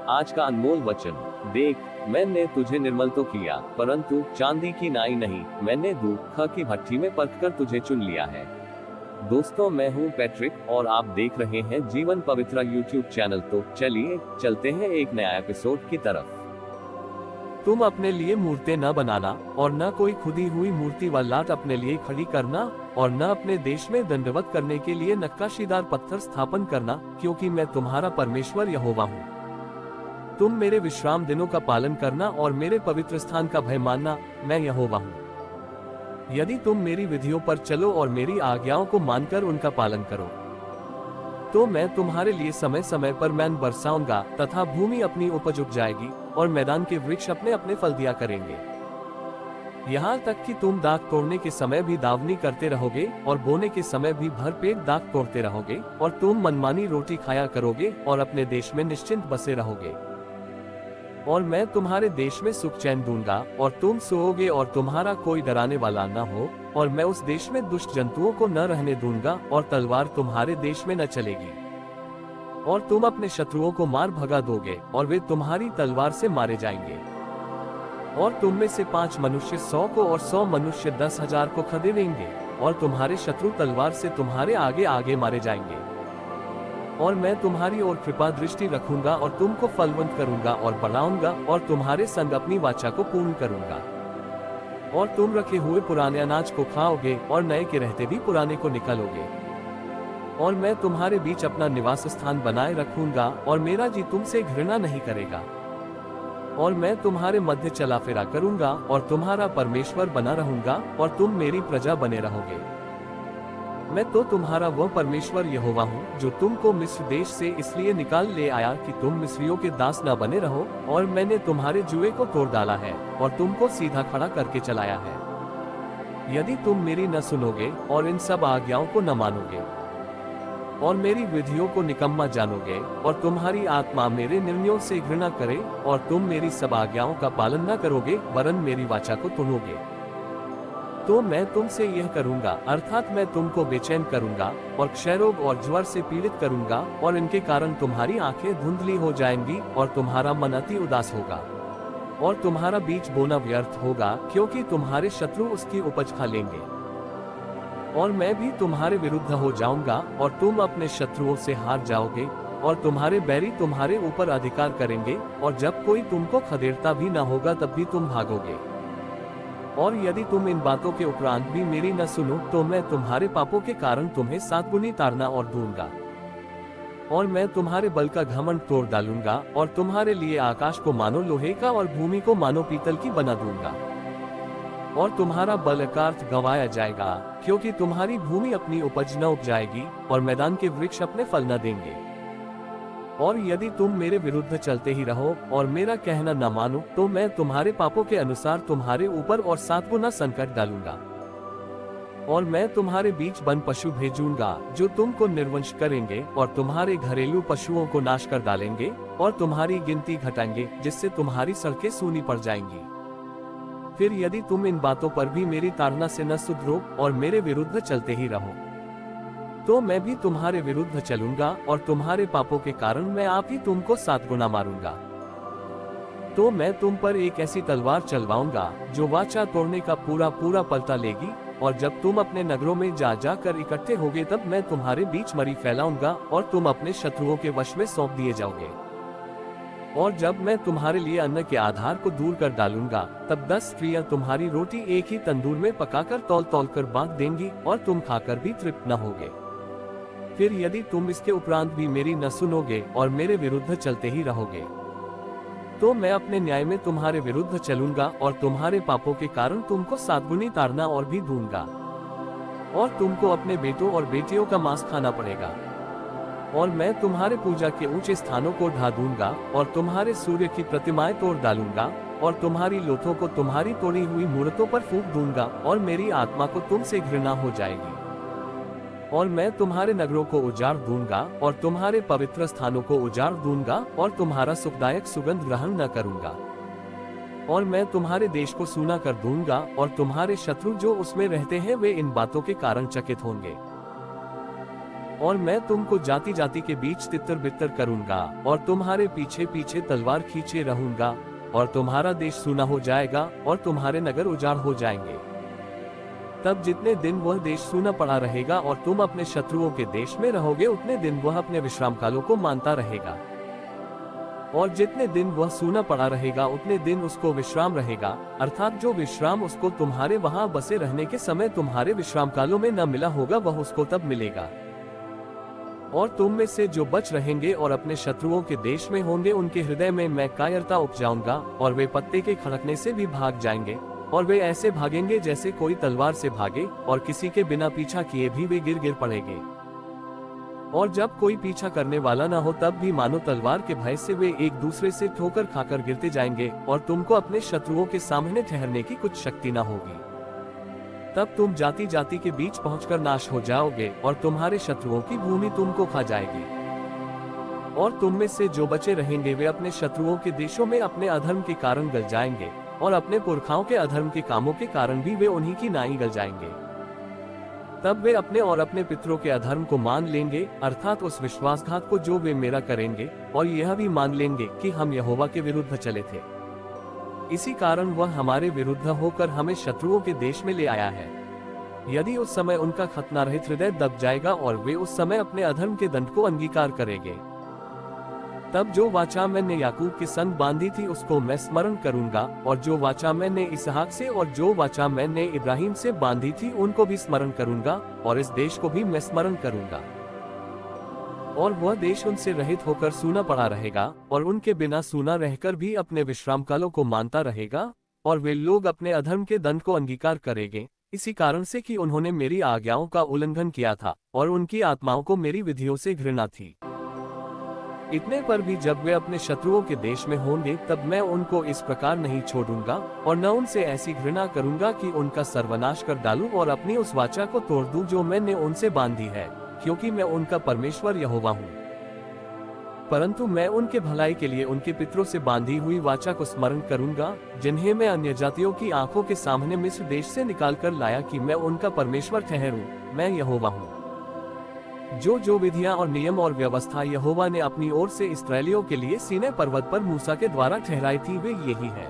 आज का अनमोल वचन। देख, मैंने तुझे निर्मल तो किया, परंतु चांदी की नाई नहीं, मैंने धूप की भट्ठी में परखकर तुझे चुन लिया है। दोस्तों, मैं हूं पैट्रिक और आप देख रहे हैं जीवन पवित्रा यूट्यूब चैनल। तो चलिए चलते हैं एक नया एपिसोड की तरफ। तुम अपने लिए मूर्तें न बनाना और न कोई खुदी हुई मूर्ति व लाट अपने लिए खड़ी करना और न अपने देश में दंडवत करने के लिए नक्काशीदार पत्थर स्थापन करना, क्योंकि मैं तुम्हारा परमेश्वर यहोवा हूँ। तुम मेरे विश्राम दिनों का पालन करना और मेरे पवित्र स्थान का भय मानना, मैं यहोवा हूँ। यदि तुम मेरी विधियों पर चलो और मेरी आज्ञाओं को मानकर उनका पालन करो, तो मैं तुम्हारे लिए समय समय पर मैन बरसाऊंगा तथा भूमि अपनी उपज उग जाएगी और मैदान के वृक्ष अपने अपने फल दिया करेंगे। यहाँ तक कि तुम दाख तोड़ने के समय भी दावनी करते रहोगे और बोने के समय भी भरपेट दाख तोड़ते रहोगे, और तुम मनमानी रोटी खाया करोगे और अपने देश में निश्चिंत बसे रहोगे। और मैं तुम्हारे देश में सुख चैन दूंगा और तुम सोओगे और तुम्हारा कोई डराने वाला न हो, और मैं उस देश में दुष्ट जंतुओं को न रहने दूंगा और तलवार तुम्हारे देश में न चलेगी। और तुम अपने शत्रुओं को मार भगा दोगे और वे तुम्हारी तलवार से मारे जाएंगे। और तुम में से 5 मनुष्य 100 को और 100 मनुष्य 10,000 को खदेड़ेंगे, और तुम्हारे शत्रु तलवार से तुम्हारे आगे आगे मारे जाएंगे। और मैं तुम्हारी ओर कृपा दृष्टि रखूंगा और तुमको फलवंत करूंगा और बढ़ाऊंगा और तुम्हारे संग अपनी वाचा को पूर्ण करूंगा। और तुम रखे हुए पुराने अनाज को खाओगे और नए के रहते भी पुराने को निकालोगे। और मैं तुम्हारे बीच अपना निवास स्थान बनाए रखूंगा और मेरा जी तुमसे घृणा नहीं करेगा। और मैं तुम्हारे मध्य चला फिरा करूंगा और तुम्हारा परमेश्वर बना रहूंगा और तुम मेरी प्रजा बने रहोगे। मैं तो तुम्हारा वह परमेश्वर यहोवा हूँ जो तुमको मिस्र देश से इसलिए निकाल ले आया कि तुम मिस्रियों के दास न बने रहो। और मैंने तुम्हारे जुए को तोड़ डाला है और तुमको सीधा खड़ा करके चलाया है। यदि तुम मेरी न सुनोगे और इन सब आज्ञाओं को न मानोगे और मेरी विधियों को निकम्मा जानोगे और तुम्हारी आत्मा मेरे निर्णयों से घृणा करे और तुम मेरी सब आज्ञाओं का पालन न करोगे वरन मेरी वाचा को तोड़ोगे, तो मैं तुमसे यह करूंगा, अर्थात मैं तुमको बेचैन करूंगा और क्षयरोग और ज्वर से पीड़ित करूंगा, और इनके कारण तुम्हारी आंखें धुंधली हो जाएंगी और तुम्हारा मन अति उदास होगा और तुम्हारा बीज बोना व्यर्थ होगा, क्योंकि तुम्हारे शत्रु उसकी उपज खा लेंगे। और मैं भी तुम्हारे विरुद्ध हो जाऊंगा और तुम अपने शत्रुओं से हार जाओगे और तुम्हारे बैरी तुम्हारे ऊपर अधिकार करेंगे, और जब कोई तुमको खदेड़ता भी न होगा तब भी तुम भागोगे। और यदि तुम इन बातों के उपरांत भी मेरी न सुनो, तो मैं तुम्हारे पापों के कारण तुम्हें 7 गुनी ताड़ना और दूंगा। और मैं तुम्हारे बल का घमंड तोड़ डालूंगा और तुम्हारे लिए आकाश को मानो लोहे का और भूमि को मानो पीतल की बना दूंगा। और तुम्हारा बल अकार्थ गंवाया जाएगा, क्योंकि तुम्हारी भूमि अपनी उपज न उपजाएगी और मैदान के वृक्ष अपने फल न देंगे। और यदि तुम मेरे विरुद्ध चलते ही रहो और मेरा कहना न मानो, तो मैं तुम्हारे पापों के अनुसार तुम्हारे ऊपर और 7 गुना संकट डालूंगा। और मैं तुम्हारे बीच वन पशु भेजूंगा जो तुमको निर्वंश करेंगे और तुम्हारे घरेलू पशुओं को नाश कर डालेंगे और तुम्हारी गिनती घटाएंगे, जिससे तुम्हारी सड़कें सूनी पड़ जाएंगी। फिर यदि तुम इन बातों पर भी मेरी ताड़ना से न सुधरो और मेरे विरुद्ध चलते ही रहो, तो मैं भी तुम्हारे विरुद्ध चलूंगा और तुम्हारे पापों के कारण मैं आप ही तुमको 7 गुना मारूंगा। तो मैं तुम पर एक ऐसी तलवार चलवाऊंगा जो वाचा तोड़ने का पूरा पूरा पलटा लेगी, और जब तुम अपने नगरों में जा जाकर इकट्ठे होगे तब मैं तुम्हारे बीच मरी फैलाऊंगा और तुम अपने शत्रुओं के वश में सौंप दिए जाओगे। और जब मैं तुम्हारे लिए अन्न के आधार को दूर कर डालूंगा, तब 10 स्त्रियां तुम्हारी रोटी एक ही तंदूर में पकाकर तौल तौल कर बांट देंगी और तुम खाकर भी तृप्त न होगे। फिर यदि तुम इसके उपरांत भी मेरी न सुनोगे और मेरे विरुद्ध चलते ही रहोगे, तो मैं अपने न्याय में तुम्हारे विरुद्ध चलूंगा और तुम्हारे पापों के कारण तुमको 7 गुनी ताड़ना और भी दूंगा। और तुमको अपने बेटों और बेटियों का मांस खाना पड़ेगा। और मैं तुम्हारे पूजा के ऊंचे स्थानों को ढा दूंगा और तुम्हारे सूर्य की प्रतिमाएं तोड़ डालूंगा और तुम्हारी लोथों को तुम्हारी तोड़ी हुई मूर्तों पर फूंक दूंगा, और मेरी आत्मा को तुमसे घृणा हो जाएगी। और मैं तुम्हारे नगरों को उजाड़ दूंगा और तुम्हारे पवित्र स्थानों को उजाड़ दूंगा और तुम्हारा सुखदायक सुगंध ग्रहण न करूंगा। और मैं तुम्हारे देश को सूना कर दूंगा और तुम्हारे शत्रु जो उसमें रहते हैं वे इन बातों के कारण चकित होंगे। और मैं तुमको जाति जाति के बीच तितर बितर करूंगा और तुम्हारे पीछे पीछे तलवार खींचे रहूंगा और तुम्हारा देश सूना हो जाएगा और तुम्हारे नगर उजाड़ हो जाएंगे। तब जितने दिन वह देश सूना पड़ा रहेगा और तुम अपने शत्रुओं के देश में रहोगे, उतने दिन वह अपने विश्राम कालों को मानता रहेगा। और जितने दिन वह सूना पड़ा रहेगा उतने दिन उसको विश्राम रहेगा, अर्थात जो विश्राम उसको तुम्हारे वहां बसे रहने के समय तुम्हारे विश्राम कालों में न मिला होगा वह उसको तब मिलेगा। और तुम में से जो बच रहेंगे और अपने शत्रुओं के देश में होंगे, उनके हृदय में मैं कायरता उपजाऊंगा और वे पत्ते के खड़कने से भी भाग जाएंगे और वे ऐसे भागेंगे जैसे कोई तलवार से भागे और किसी के बिना पीछा किए भी वे गिर गिर पड़ेंगे। और जब कोई पीछा करने वाला ना हो तब भी मानो तलवार के भय से वे एक दूसरे से ठोकर खाकर गिरते जाएंगे और तुमको अपने शत्रुओं के सामने ठहरने की कुछ शक्ति ना होगी। तब तुम जाति जाति के बीच पहुंचकर नाश हो जाओगे और तुम्हारे शत्रुओं की भूमि तुमको खा जाएगी। और तुम में से जो बचे रहेंगे वे अपने शत्रुओं के देशों में अपने अधर्म के कारण गल जाएंगे और अपने पुरखाओं के अधर्म के कामों के कारण भी वे उन्हीं की नाई गल जाएंगे। तब वे अपने और अपने पितरों के अधर्म को मान लेंगे, अर्थात उस विश्वासघात को जो वे मेरा करेंगे, और यह भी मान लेंगे कि हम यहोवा के विरुद्ध चले थे। इसी कारण वह हमारे विरुद्ध होकर हमें शत्रुओं के देश में ले आया है। यदि उस समय उनका खतना रहित हृदय दब जाएगा और वे उस समय अपने अधर्म के दंड को अंगीकार करेंगे, तब जो वाचा मैंने याकूब के संग बांधी थी उसको मैं स्मरण करूंगा, और जो वाचा मैंने इसहाक से और जो वाचा मैंने इब्राहिम से बांधी थी उनको भी स्मरण करूंगा, और इस देश को भी मैं स्मरण करूंगा। और वह देश उनसे रहित होकर सूना पड़ा रहेगा और उनके बिना सूना रहकर भी अपने विश्राम कालों को मानता रहेगा, और वे लोग अपने अधर्म के दंड को अंगीकार करेंगे, इसी कारण से कि उन्होंने मेरी आज्ञाओं का उल्लंघन किया था और उनकी आत्माओं को मेरी विधियों से घृणा थी। इतने पर भी जब वे अपने शत्रुओं के देश में होंगे तब मैं उनको इस प्रकार नहीं छोड़ूंगा और न उनसे ऐसी घृणा करूंगा कि उनका सर्वनाश कर डालूं और अपनी उस वाचा को तोड़ दूं जो मैंने उनसे बांधी है, क्योंकि मैं उनका परमेश्वर यहोवा हूँ। परंतु मैं उनके भलाई के लिए उनके पितरों से बांधी हुई वाचा को स्मरण करूंगा, जिन्हें मैं अन्य जातियों की आंखों के सामने मिस्र देश से निकाल कर लाया, कि मैं उनका परमेश्वर ठहरूं, मैं यहोवा हूँ। जो जो विधियां और नियम और व्यवस्था यहोवा ने अपनी ओर से इस्राएलियों के लिए सीनै पर्वत पर मूसा के द्वारा ठहराई थी वे यही है।